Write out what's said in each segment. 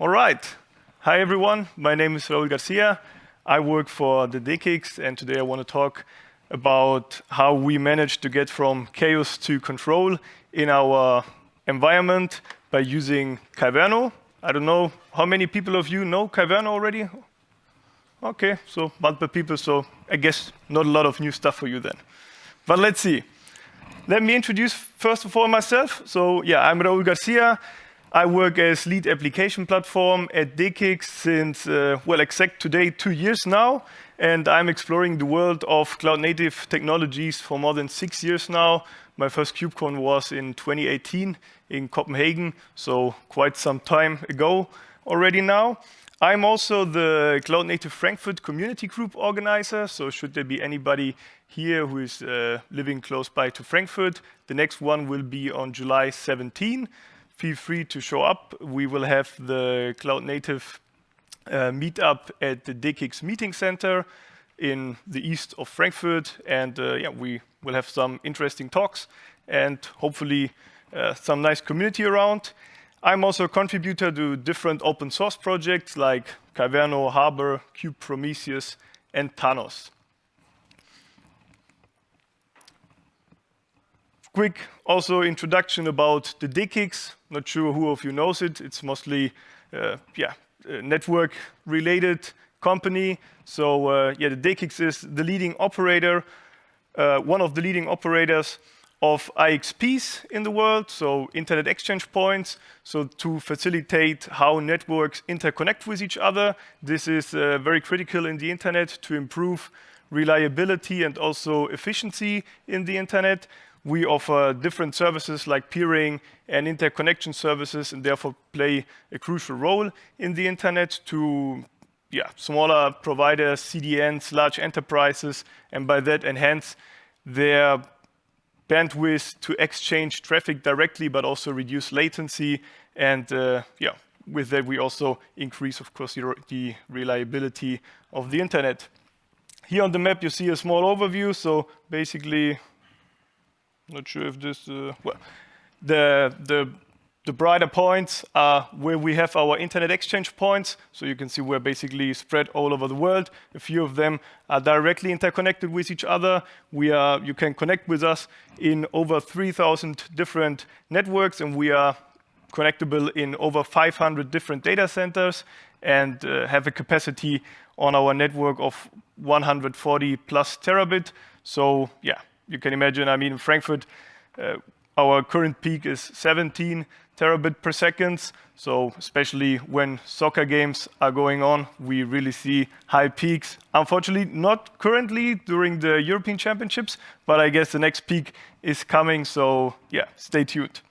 All right. Hi, everyone. My name is Raul Garcia. I work for the DE-CIX, and today I want to talk about how we managed to get from chaos to control in our environment by using Kyverno. I don't know how many people of you know Kyverno already? Okay, so multiple people, so I guess not a lot of new stuff for you then. But let's see. Let me introduce first of all myself. So yeah, I'm Raul Garcia. I work as lead application platform at DE-CIX since, exact today, 2 years now. And I'm exploring the world of cloud-native technologies for more than 6 years now. My first KubeCon was in 2018 in Copenhagen, so quite some time ago already now. I'm also the Cloud Native Frankfurt community group organizer, so should there be anybody here who is living close by to Frankfurt, the next one will be on July 17. Feel free to show up. We will have the Cloud Native meetup at the DE-CIX meeting center in the east of Frankfurt, and we will have some interesting talks and hopefully some nice community around. I'm also a contributor to different open source projects like Kyverno, Harbor, Kube Prometheus, and Thanos. Quick also introduction about the DE-CIX. Not sure who of you knows it. It's mostly a network-related company. So the DE-CIX is the leading operator, one of the leading operators of IXPs in the world, so internet exchange points, so to facilitate how networks interconnect with each other. This is very critical in the internet to improve reliability and also efficiency in the internet. We offer different services like peering and interconnection services, and therefore play a crucial role in the internet to smaller providers, CDNs, large enterprises, and by that enhance their bandwidth to exchange traffic directly, but also reduce latency. And with that, we also increase, of course, the reliability of the internet. Here on the map, you see a small overview. So basically, not sure if this, the brighter points are where we have our internet exchange points. So you can see we're basically spread all over the world. A few of them are directly interconnected with each other. You can connect with us in over 3,000 different networks, and we are connectable in over 500 different data centers and have a capacity on our network of 140 plus terabit. So you can imagine, in Frankfurt, our current peak is 17 terabit per second. So especially when soccer games are going on, we really see high peaks. Unfortunately, not currently during the European Championships, but I guess the next peak is coming. So stay tuned.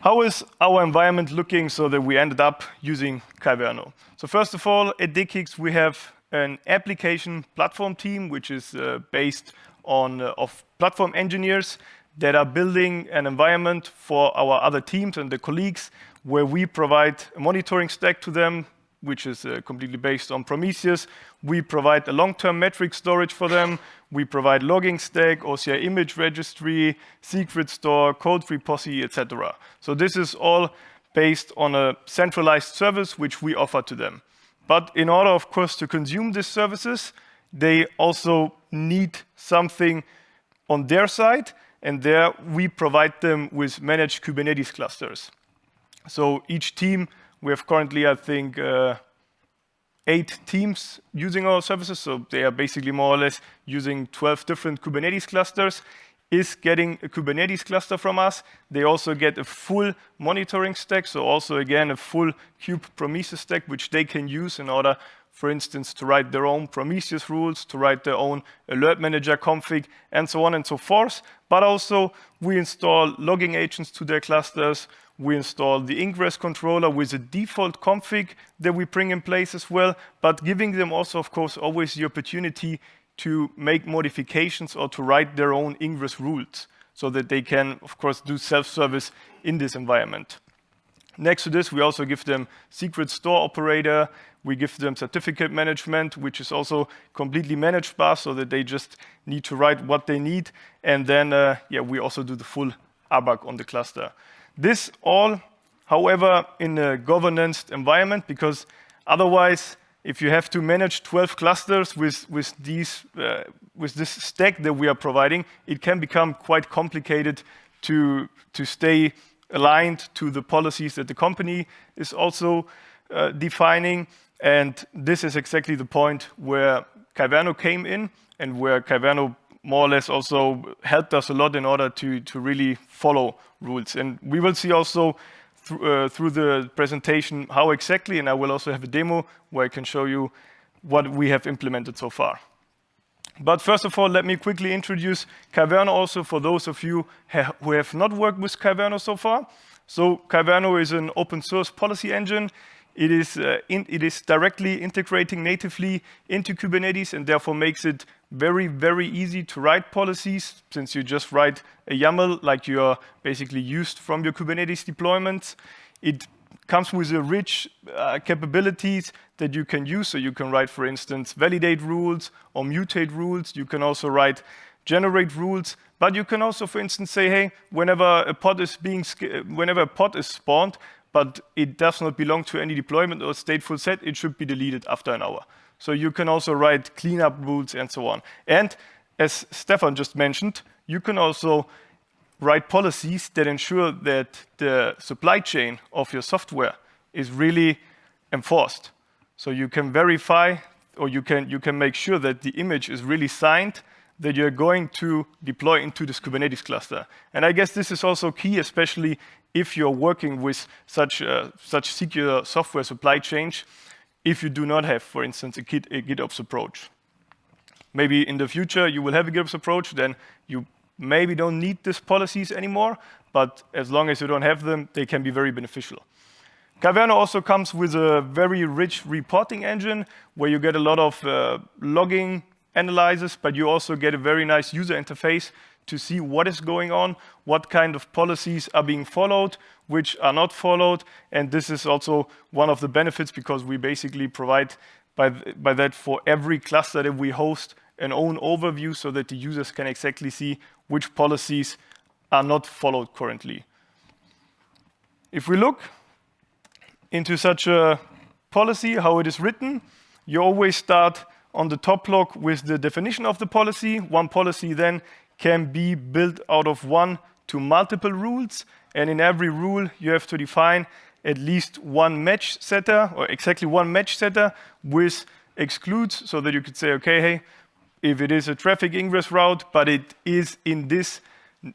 How is our environment looking so that we ended up using Kyverno? So first of all, at DE-CIX, we have an application platform team, which is based on of platform engineers that are building an environment for our other teams and the colleagues, where we provide a monitoring stack to them, which is completely based on Prometheus. We provide a long-term metric storage for them. We provide logging stack, OCI image registry, secret store, code repository, etc. So this is all based on a centralized service which we offer to them. But in order, of course, to consume these services, they also need something on their side, and there we provide them with managed Kubernetes clusters. So each team, we have currently, I think, 8 teams using our services, so they are basically more or less using 12 different Kubernetes clusters, is getting a Kubernetes cluster from us. They also get a full monitoring stack, so also again a full Kube Prometheus stack, which they can use in order, for instance, to write their own Prometheus rules, to write their own alert manager config, and so on and so forth. But also we install logging agents to their clusters. We install the ingress controller with a default config that we bring in place as well, but giving them also, of course, always the opportunity to make modifications or to write their own ingress rules so that they can, of course, do self-service in this environment. Next to this, we also give them secret store operator. We give them certificate management, which is also completely manageable so that they just need to write what they need. And then, we also do the full RBAC on the cluster. This all, however, in a governance environment, because otherwise, if you have to manage 12 clusters with this stack that we are providing, it can become quite complicated to stay aligned to the policies that the company is also defining. And this is exactly the point where Kyverno came in and where Kyverno more or less also helped us a lot in order to really follow rules. And we will see also through the presentation how exactly, and I will also have a demo where I can show you what we have implemented so far. But first of all, let me quickly introduce Kyverno also for those of you who have not worked with Kyverno so far. So Kyverno is an open source policy engine. It is directly integrating natively into Kubernetes and therefore makes it very, very easy to write policies, since you just write a YAML like you're basically used from your Kubernetes deployments. It comes with a rich capabilities that you can use. So you can write, for instance, validate rules or mutate rules. You can also write generate rules, but you can also, for instance, say, hey, whenever a pod is spawned, but it does not belong to any deployment or stateful set, it should be deleted after an hour. So you can also write cleanup rules and so on. And as Stefan just mentioned, you can also write policies that ensure that the supply chain of your software is really enforced. So you can verify, or you can make sure that the image is really signed, that you're going to deploy into this Kubernetes cluster. And I guess this is also key, especially if you're working with such secure software supply chain, if you do not have, for instance, a GitOps approach. Maybe in the future you will have a GitOps approach, then you maybe don't need these policies anymore, but as long as you don't have them, they can be very beneficial. Kyverno also comes with a very rich reporting engine where you get a lot of logging analysis, but you also get a very nice user interface to see what is going on, what kind of policies are being followed, which are not followed. And this is also one of the benefits, because we basically provide by that for every cluster that we host an own overview so that the users can exactly see which policies are not followed currently. If we look into such a policy, how it is written, you always start on the top block with the definition of the policy. One policy then can be built out of one to multiple rules, and in every rule you have to define at least one match setter, or exactly one match setter with excludes, so that you could say, okay, hey, if it is a traffic ingress route, but it is in the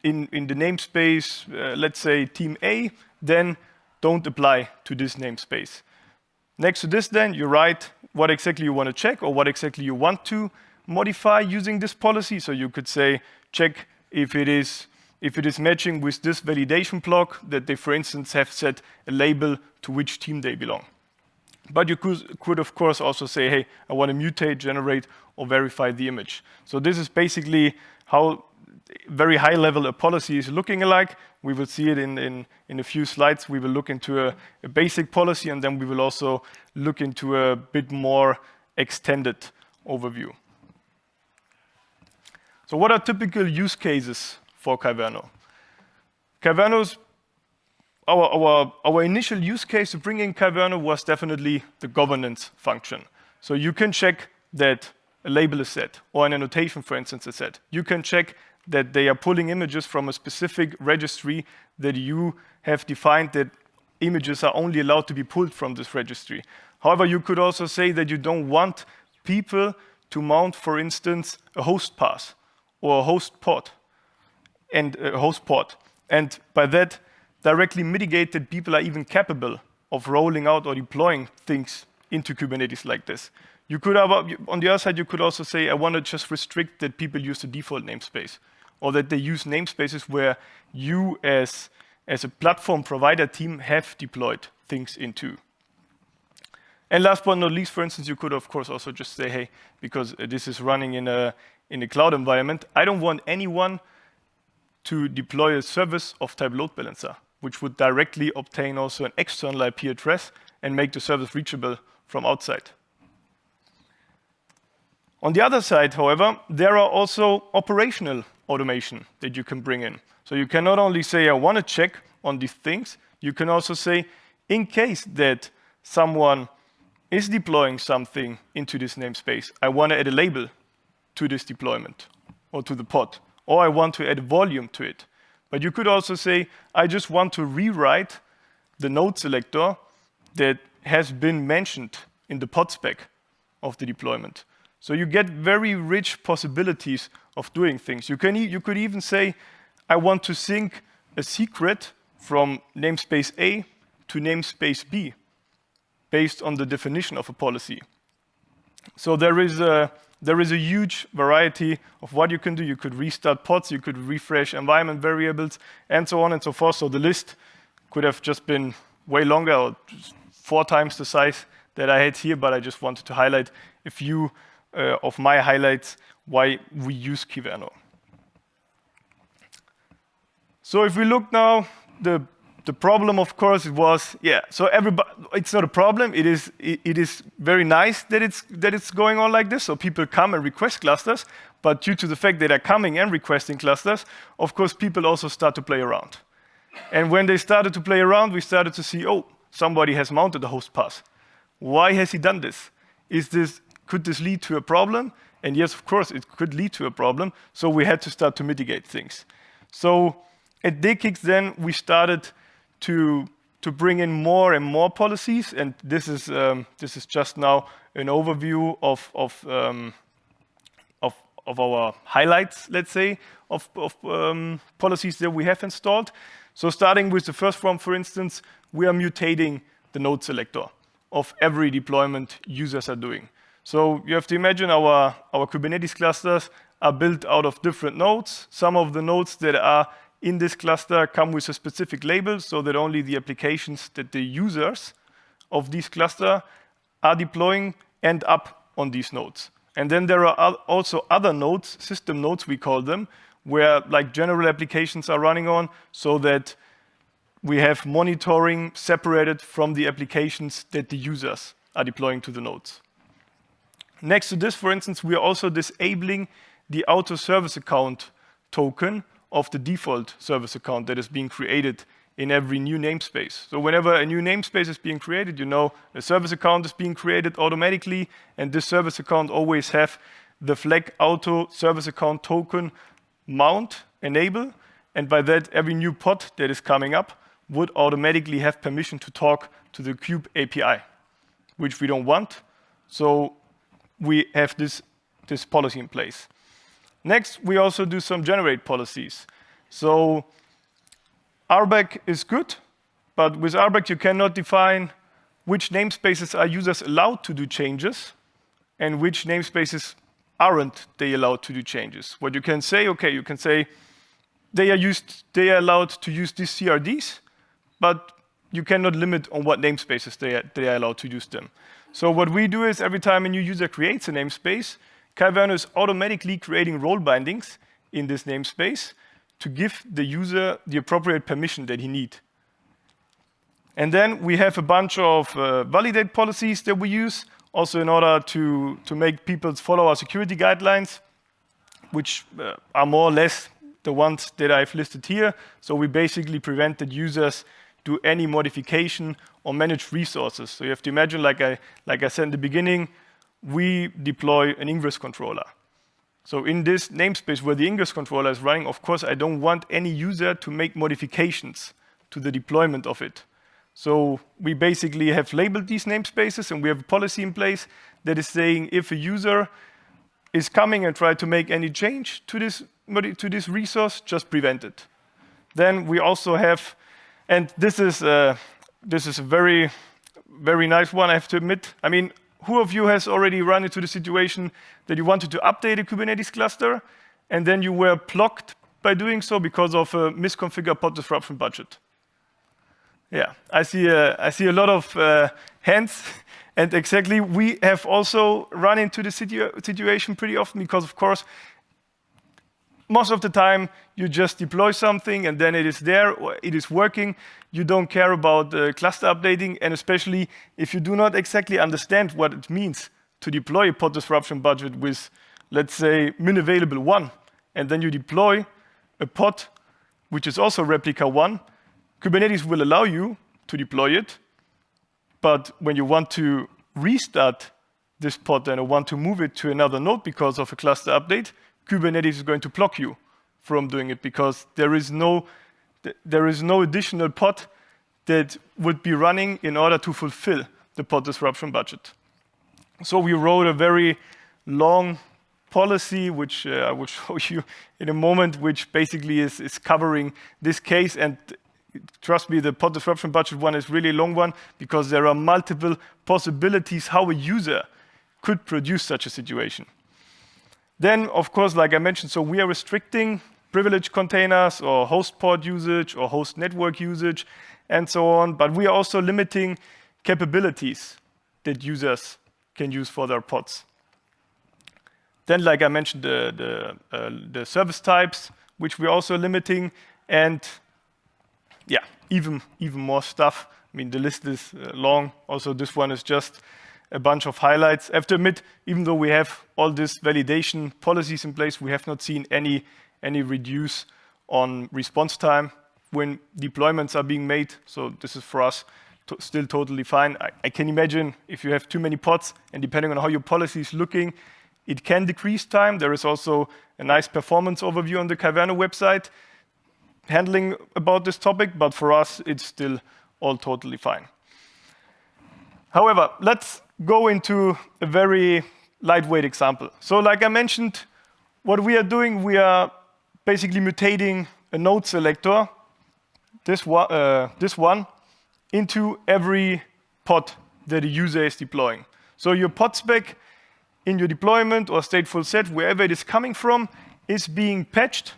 namespace, let's say team A, then don't apply to this namespace. Next to this, then you write what exactly you want to check or what exactly you want to modify using this policy. So you could say, check if it is matching with this validation block that they, for instance, have set a label to which team they belong. But you could of course, also say, hey, I want to mutate, generate, or verify the image. So this is basically how very high level a policy is looking like. We will see it in a few slides. We will look into a basic policy, and then we will also look into a bit more extended overview. So what are typical use cases for Kyverno? Kyverno's our initial use case to bring in Kyverno was definitely the governance function. So you can check that a label is set, or an annotation, for instance, is set. You can check that they are pulling images from a specific registry that you have defined that images are only allowed to be pulled from this registry. However, you could also say that you don't want people to mount, for instance, a host path or a host pod and a host pod. And by that, directly mitigate that people are even capable of rolling out or deploying things into Kubernetes like this. You could, on the other side, you could also say, I want to just restrict that people use the default namespace, or that they use namespaces where you as a platform provider team have deployed things into. And last but not least, for instance, you could of course also just say, hey, because this is running in a cloud environment, I don't want anyone to deploy a service of type load balancer, which would directly obtain also an external IP address and make the service reachable from outside. On the other side, however, there are also operational automation that you can bring in. So you can not only say, I want to check on these things, You can also say, in case that someone is deploying something into this namespace, I want to add a label to this deployment or to the pod, or I want to add a volume to it. But you could also say, I just want to rewrite the node selector that has been mentioned in the pod spec of the deployment. So you get very rich possibilities of doing things. You could even say, I want to sync a secret from namespace A to namespace B based on the definition of a policy. So there is a huge variety of what you can do. You could restart pods, you could refresh environment variables, and so on and so forth. So the list could have just been way longer, or 4 times the size that I had here, but I just wanted to highlight a few of my highlights why we use Kyverno. So if we look now, the problem, of course, it was, so everybody, it's not a problem. It is very nice that it's going on like this. So people come and request clusters, but due to the fact that they're coming and requesting clusters, of course, people also start to play around. And when they started to play around, we started to see, oh, somebody has mounted a host pass. Why has he done this? Could this lead to a problem? And yes, of course, it could lead to a problem. So we had to start to mitigate things. So at DE-CIX, then we started to bring in more and more policies, and this is just now an overview of our highlights, let's say, of policies that we have installed. So starting with the first one, for instance, we are mutating the node selector of every deployment users are doing. So you have to imagine our Kubernetes clusters are built out of different nodes. Some of the nodes that are in this cluster come with a specific label so that only the applications that the users of this cluster are deploying end up on these nodes. And then there are also other nodes, system nodes we call them, where like general applications are running on, so that we have monitoring separated from the applications that the users are deploying to the nodes. Next to this, for instance, we are also disabling the auto service account token of the default service account that is being created in every new namespace. So whenever a new namespace is being created, you know a service account is being created automatically, and this service account always have the flag auto service account token mount enable, and by that every new pod that is coming up would automatically have permission to talk to the Kube API, which we don't want. So we have this policy in place. Next, we also do some generate policies. So RBAC is good, but with RBAC you cannot define which namespaces are users allowed to do changes and which namespaces aren't they allowed to do changes. What you can say, okay, you can say they are allowed to use these CRDs, but you cannot limit on what namespaces they are allowed to use them. So what we do is every time a new user creates a namespace, Kyverno is automatically creating role bindings in this namespace to give the user the appropriate permission that he needs. And then we have a bunch of validate policies that we use, also in order to make people follow our security guidelines, which are more or less the ones that I've listed here. So we basically prevent that users do any modification or manage resources. So you have to imagine, like I said in the beginning, we deploy an ingress controller. So in this namespace where the ingress controller is running, of course, I don't want any user to make modifications to the deployment of it. So we basically have labeled these namespaces, and we have a policy in place that is saying if a user is coming and try to make any change to this resource, just prevent it. Then we also have, and this is a very, very nice one, I have to admit. I mean, who of you has already run into the situation that you wanted to update a Kubernetes cluster, and then you were blocked by doing so because of a misconfigured pod disruption budget? Yeah, I see a lot of hands, and exactly, we have also run into the situation pretty often because, of course, most of the time you just deploy something and then it is there, or it is working. You don't care about cluster updating, and especially if you do not exactly understand what it means to deploy a pod disruption budget with, let's say, min available 1, and then you deploy a pod which is also replica 1, Kubernetes will allow you to deploy it, but when you want to restart this pod and want to move it to another node because of a cluster update, Kubernetes is going to block you from doing it because there is no additional pod that would be running in order to fulfill the pod disruption budget. So we wrote a very long policy, which I will show you in a moment, which basically is covering this case. And trust me, the pod disruption budget one is really a long one because there are multiple possibilities how a user could produce such a situation. Then, of course, like I mentioned, so we are restricting privileged containers or host pod usage or host network usage and so on, but we are also limiting capabilities that users can use for their pods. Then, like I mentioned, the service types, which we're also limiting, and yeah, even more stuff. I mean, the list is long. Also, this one is just a bunch of highlights. I have to admit, even though we have all these validation policies in place, we have not seen any reduce on response time when deployments are being made. So this is for us still totally fine. I can imagine if you have too many pods, and depending on how your policy is looking, it can decrease time. There is also a nice performance overview on the Kyverno website handling about this topic, but for us, it's still all totally fine. However, let's go into a very lightweight example. So like I mentioned, what we are doing, we are basically mutating a node selector, this one, into every pod that a user is deploying. So your pod spec in your deployment or stateful set, wherever it is coming from, is being patched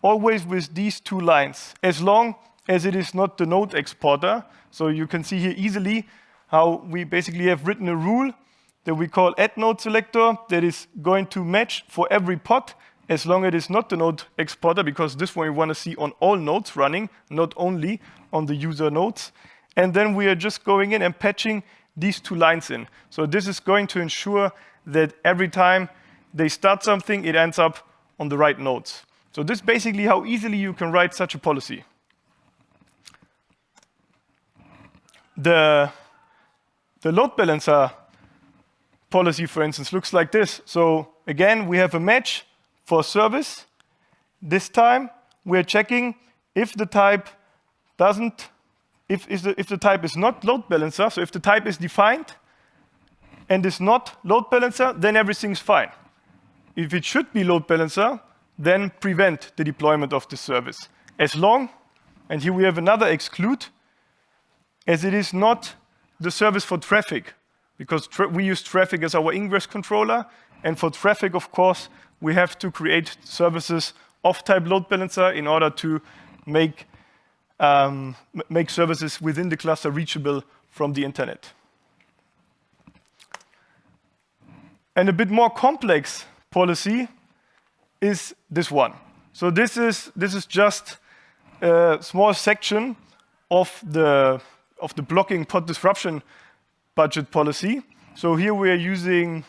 always with these two lines, as long as it is not the node exporter. So you can see here easily how we basically have written a rule that we call add node selector that is going to match for every pod as long as it is not the node exporter, because this one we want to see on all nodes running, not only on the user nodes. And then we are just going in and patching these two lines in. So this is going to ensure that every time they start something, it ends up on the right nodes. So this is basically how easily you can write such a policy. The load balancer policy, for instance, looks like this. So again, we have a match for service. This time, we're checking if the type if the type is not load balancer. So if the type is defined and is not load balancer, then everything's fine. If it should be load balancer, then prevent the deployment of the service. As long, and here we have another exclude, as it is not the service for traffic, because we use traffic as our ingress controller, and for traffic, of course, we have to create services of type load balancer in order to make services within the cluster reachable from the internet. And a bit more complex policy is this one. So this is just a small section of the blocking pod disruption budget policy. So here we are using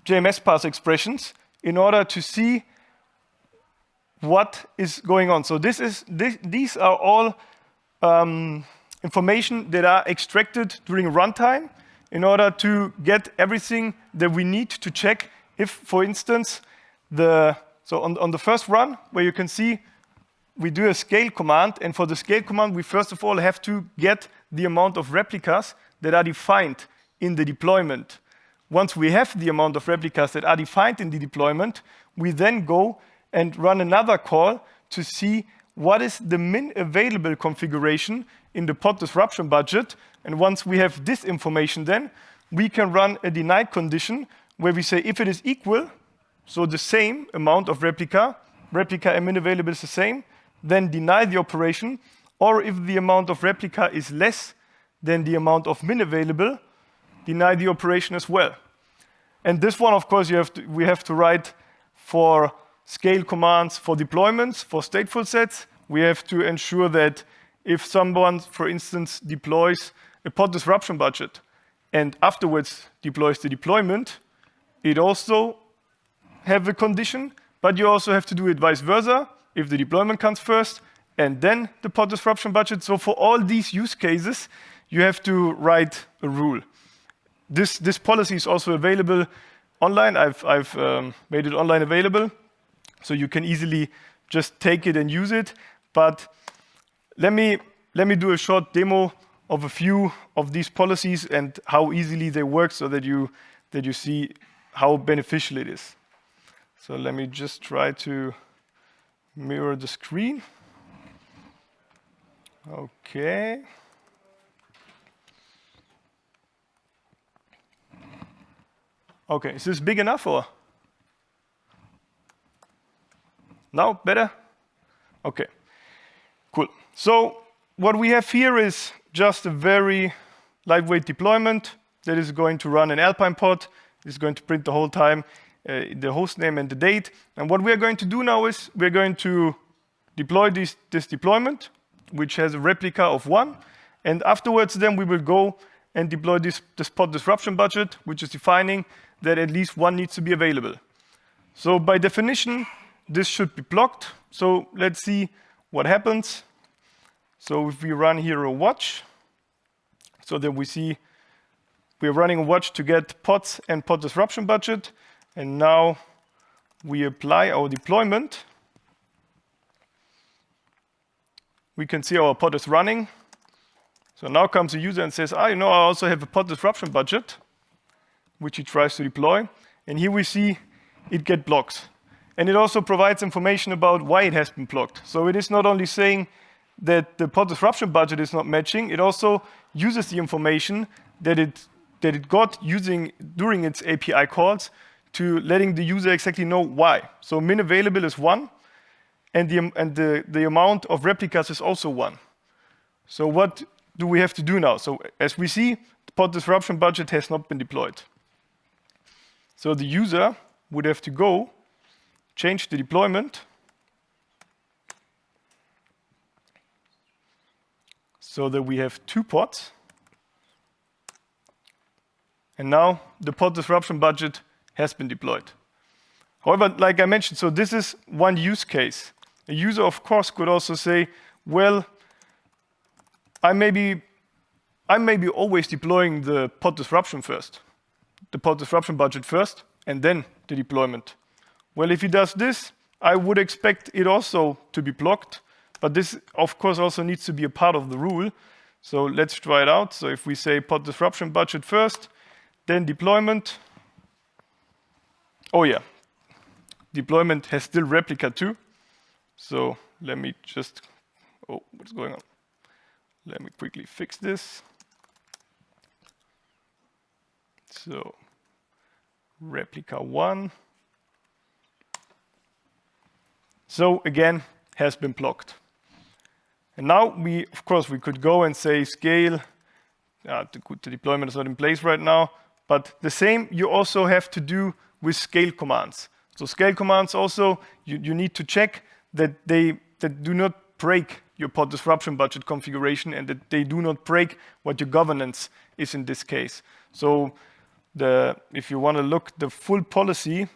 JMS parse expressions in order to see what is going on. So these are all information that are extracted during runtime in order to get everything that we need to check if, for instance, so on the first run, where you can see we do a scale command, and for the scale command, we first of all have to get the amount of replicas that are defined in the deployment. Once we have the amount of replicas that are defined in the deployment, we then go and run another call to see what is the min available configuration in the pod disruption budget. And once we have this information, then we can run a deny condition where we say if it is equal, so the same amount of replica and min available is the same, then deny the operation. Or if the amount of replica is less than the amount of min available, deny the operation as well. And this one, of course, we have to write for scale commands for deployments, for stateful sets. We have to ensure that if someone, for instance, deploys a pod disruption budget and afterwards deploys the deployment, it also have a condition, but you also have to do it vice versa. if the deployment comes first, and then the pod disruption budget. So for all these use cases, you have to write a rule. This policy is also available online. I've made it online available, so you can easily just take it and use it. But let me do a short demo of a few of these policies and how easily they work, so that you see how beneficial it is. So let me just try to mirror the screen. Okay. Okay, is this big enough or? Now, better? Okay, cool. So what we have here is just a very lightweight deployment that is going to run an Alpine pod. It's going to print the whole time the host name and the date. And what we're going to do now is we're going to deploy this deployment, which has a replica of 1. And afterwards, then we will go and deploy this pod disruption budget, which is defining that at least 1 needs to be available. So by definition, this should be blocked. So let's see what happens. So if we run here a watch, so that we see we're running a watch to get pods and pod disruption budget. And now we apply our deployment. We can see our pod is running. So now comes a user and says, I also have a pod disruption budget, which he tries to deploy. And here we see it get blocked. And it also provides information about why it has been blocked. So it is not only saying that the pod disruption budget is not matching, it also uses the information that it got during its API calls to letting the user exactly know why. So min available is 1, and the amount of replicas is also 1. So what do we have to do now? So as we see, the pod disruption budget has not been deployed. So the user would have to go change the deployment so that we have 2 pods. And now the pod disruption budget has been deployed. However, like I mentioned, so this is one use case. A user, of course, could also say, well, I may be always deploying the pod disruption first, the pod disruption budget first, and then the deployment. Well, if he does this, I would expect it also to be blocked. But this, of course, also needs to be a part of the rule. So let's try it out. So if we say pod disruption budget first, then deployment. Oh, yeah. Deployment has still replica 2. So let me just, what's going on? Let me quickly fix this. So replica 1. So again, has been blocked. And now of course, we could go and say scale. The deployment is not in place right now, but the same you also have to do with scale commands. So scale commands also, you need to check that they do not break your pod disruption budget configuration and that they do not break what your governance is in this case. So if you want to look the full policy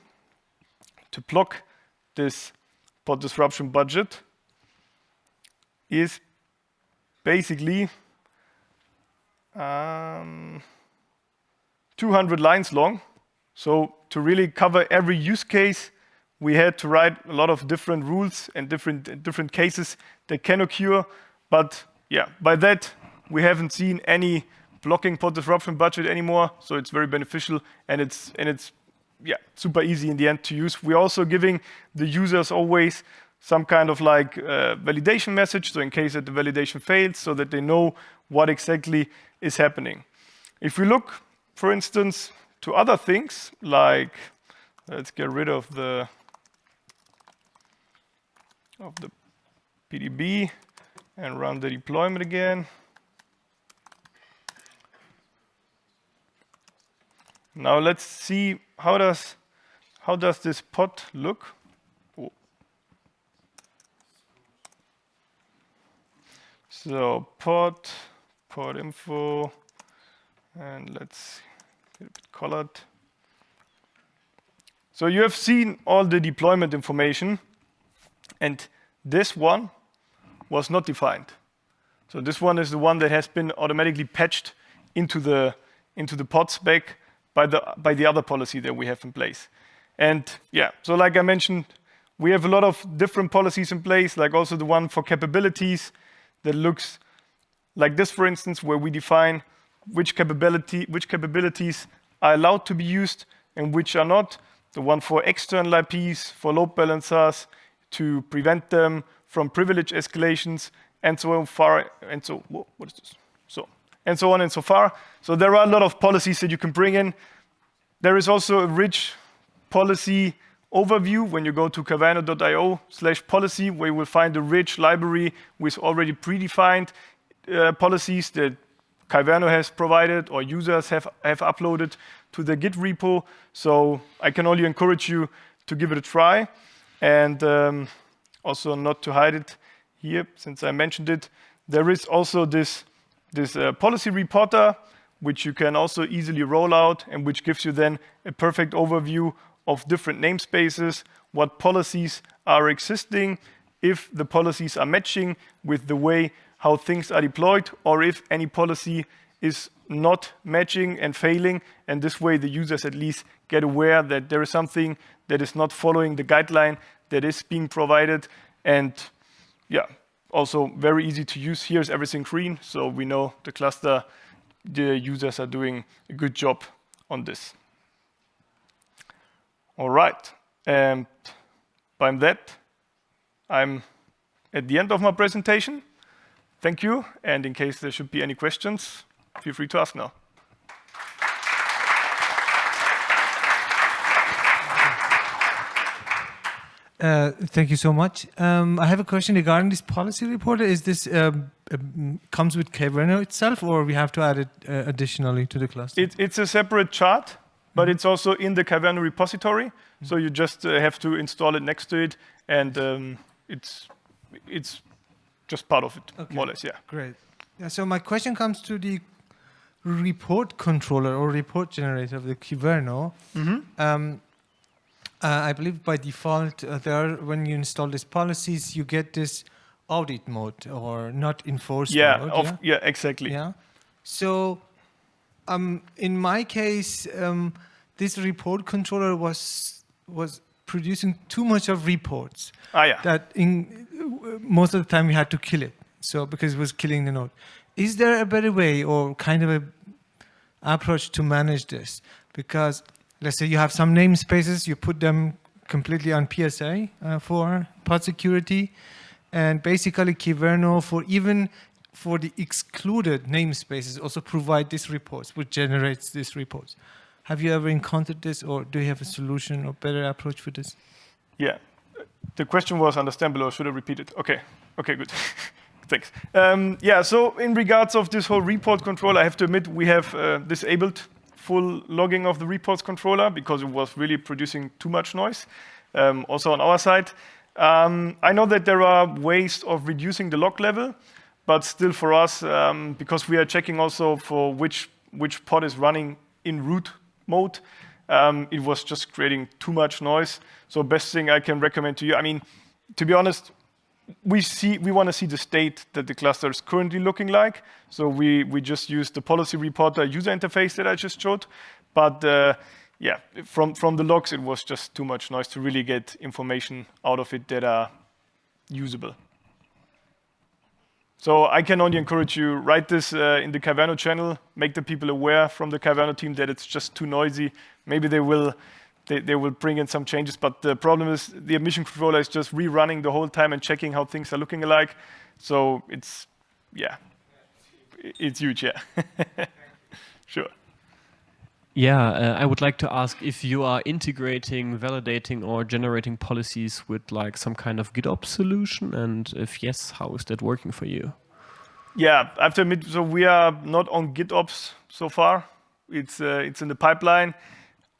to block this pod disruption budget is basically 200 lines long. So to really cover every use case, we had to write a lot of different rules and different cases that can occur. But yeah, by that, we haven't seen any blocking pod disruption budget anymore. So it's very beneficial, and it's super easy in the end to use. We're also giving the users always some kind of like validation message, so in case that the validation fails, so that they know what exactly is happening. If we look, for instance, to other things, like let's get rid of the PDB and run the deployment again. Now let's see how does this pod look. So pod info, and let's get a bit colored. So you have seen all the deployment information, and This one was not defined. So this one is the one that has been automatically patched into the pod spec by the other policy that we have in place. And yeah, so like I mentioned, we have a lot of different policies in place, like also the one for capabilities that looks like this, for instance, where we define which capabilities are allowed to be used and which are not. The one for external IPs, for load balancers, to prevent them from privilege escalations, and so far, and so, whoa, what is this? So, and so on and so far. So there are a lot of policies that you can bring in. There is also a rich policy overview when you go to kyverno.io/policy, where you will find a rich library with already predefined policies that Kyverno has provided or users have uploaded to the Git repo. So I can only encourage you to give it a try. And also, not to hide it here, since I mentioned it, there is also this policy reporter, which you can also easily roll out and which gives you then a perfect overview of different namespaces, what policies are existing, if the policies are matching with the way how things are deployed, or if any policy is not matching and failing. And this way the users at least get aware that there is something that is not following the guideline that is being provided. And yeah, also very easy to use. Here's everything green, so we know the cluster, the users are doing a good job on this. All right, and by that, I'm at the end of my presentation. Thank you, and in case there should be any questions, feel free to ask now. Thank you so much. I have a question regarding this policy reporter. Is this comes with Kyverno itself, or we have to add it additionally to the cluster? It's a separate chart, but it's also in the Kyverno repository. So you just have to install it next to it, and it's just part of it, okay. More or less, yeah. Great. Yeah, so my question comes to the report controller or report generator of the Kyverno. I believe by default, when you install these policies, you get this audit mode or not enforced mode. Yeah, exactly. Yeah. So in my case, this report controller was producing too much of reports. That most of the time we had to kill it. So because it was killing the node. Is there a better way or kind of a approach to manage this? Because let's say you have some namespaces, you put them completely on PSA for pod security, and basically Kyverno for the excluded namespaces also provide these reports, which generates these reports. Have you ever encountered this, or do you have a solution or better approach for this? Yeah, the question was understandable, or should I repeat it? Okay, good. Thanks. Yeah, so in regards of this whole report control, I have to admit we have disabled full logging of the reports controller because it was really producing too much noise, also on our side. I know that there are ways of reducing the log level, but still for us, because we are checking also for which pod is running in root mode, it was just creating too much noise. So best thing I can recommend to you, I mean, to be honest, we want to see the state that the cluster is currently looking like. So we just use the policy reporter user interface that I just showed. But yeah, from the logs, it was just too much noise to really get information out of it that are usable. So I can only encourage you, write this in the Kyverno channel, make the people aware from the Kyverno team that it's just too noisy. Maybe they will bring in some changes, but the problem is the admission controller is just rerunning the whole time and checking how things are looking alike. So it's huge, yeah. Sure. Yeah, I would like to ask if you are integrating, validating, or generating policies with like some kind of GitOps solution, and if yes, how is that working for you? Yeah, I have to admit, so we are not on GitOps so far. It's in the pipeline.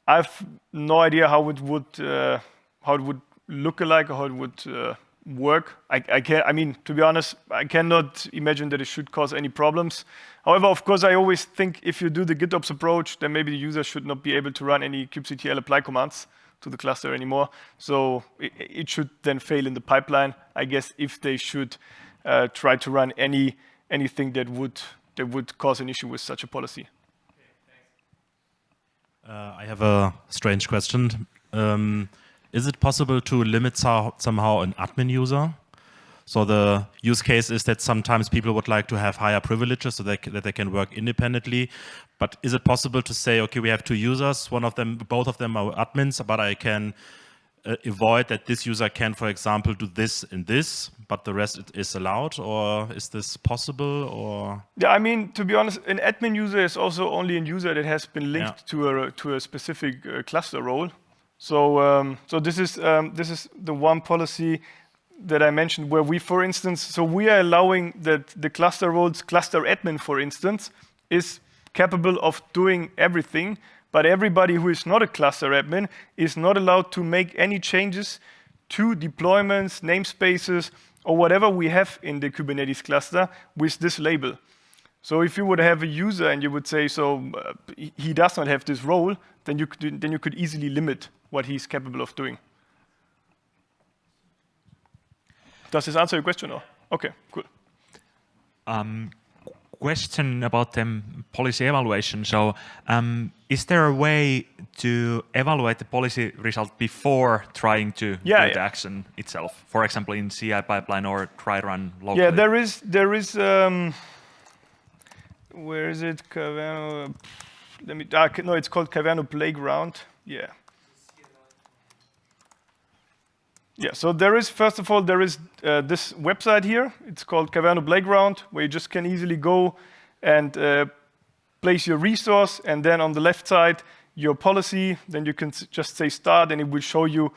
I have no idea how it would look like or how it would work. I mean, to be honest, I cannot imagine that it should cause any problems. However, of course, I always think if you do the GitOps approach, then maybe the user should not be able to run any kubectl apply commands to the cluster anymore. So it should then fail in the pipeline, I guess, if they should try to run anything that would cause an issue with such a policy. I have a strange question. Is it possible to limit somehow an admin user? So the use case is that sometimes people would like to have higher privileges so that they can work independently. But is it possible to say, okay, we have two users, both of them are admins, but I can avoid that this user can, for example, do this and this, but the rest is allowed? Or is this possible? Or yeah, I mean, to be honest, an admin user is also only a user that has been linked to a specific cluster role. So so this is the one policy that I mentioned where we, for instance, so we are allowing that the cluster roles, cluster admin, for instance, is capable of doing everything, but everybody who is not a cluster admin is not allowed to make any changes to deployments, namespaces, or whatever we have in the Kubernetes cluster with this label. So if you would have a user and you would say, so he does not have this role, then you could easily limit what he's capable of doing. Does this answer your question? Or? Okay, cool. Question about the policy evaluation. So is there a way to evaluate the policy result before trying to do the action itself? For example, in CI pipeline or try run locally? Yeah, there is where is it? Kyverno, no, it's called Kyverno Playground. Yeah. Yeah, so there is, first of all, there is this website here. It's called Kyverno Playground, where you just can easily go and place your resource, and then on the left side, your policy. Then you can just say start, and it will show you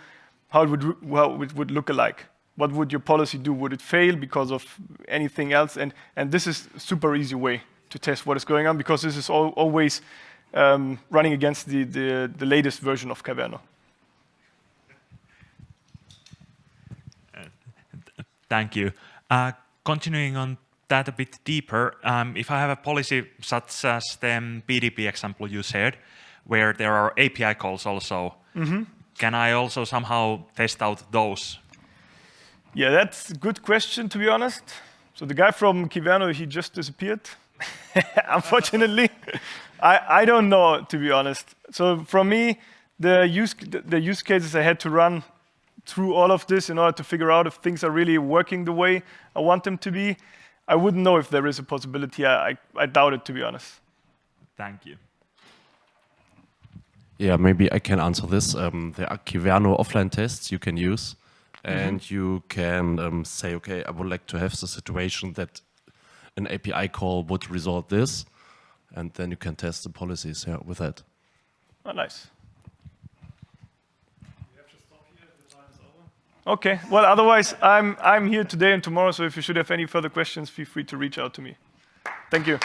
how it would look alike. What would your policy do? Would it fail because of anything else? And this is a super easy way to test what is going on, because this is always running against the latest version of Kyverno. Thank you. Continuing on that a bit deeper, if I have a policy such as the BDP example you shared, where there are API calls also, can I also somehow test out those? Yeah, that's a good question, to be honest. So the guy from Kyverno, he just disappeared, unfortunately. I don't know, to be honest. So from me, the use cases I had to run through all of this in order to figure out if things are really working the way I want them to be, I wouldn't know if there is a possibility. I doubt it, to be honest. Thank you. Yeah, maybe I can answer this. There are Kyverno offline tests you can use, and you can say, okay, I would like to have the situation that an API call would result this, and then you can test the policies with that. Oh, nice. Okay, well, otherwise, I'm here today and tomorrow, so if you should have any further questions, feel free to reach out to me. Thank you.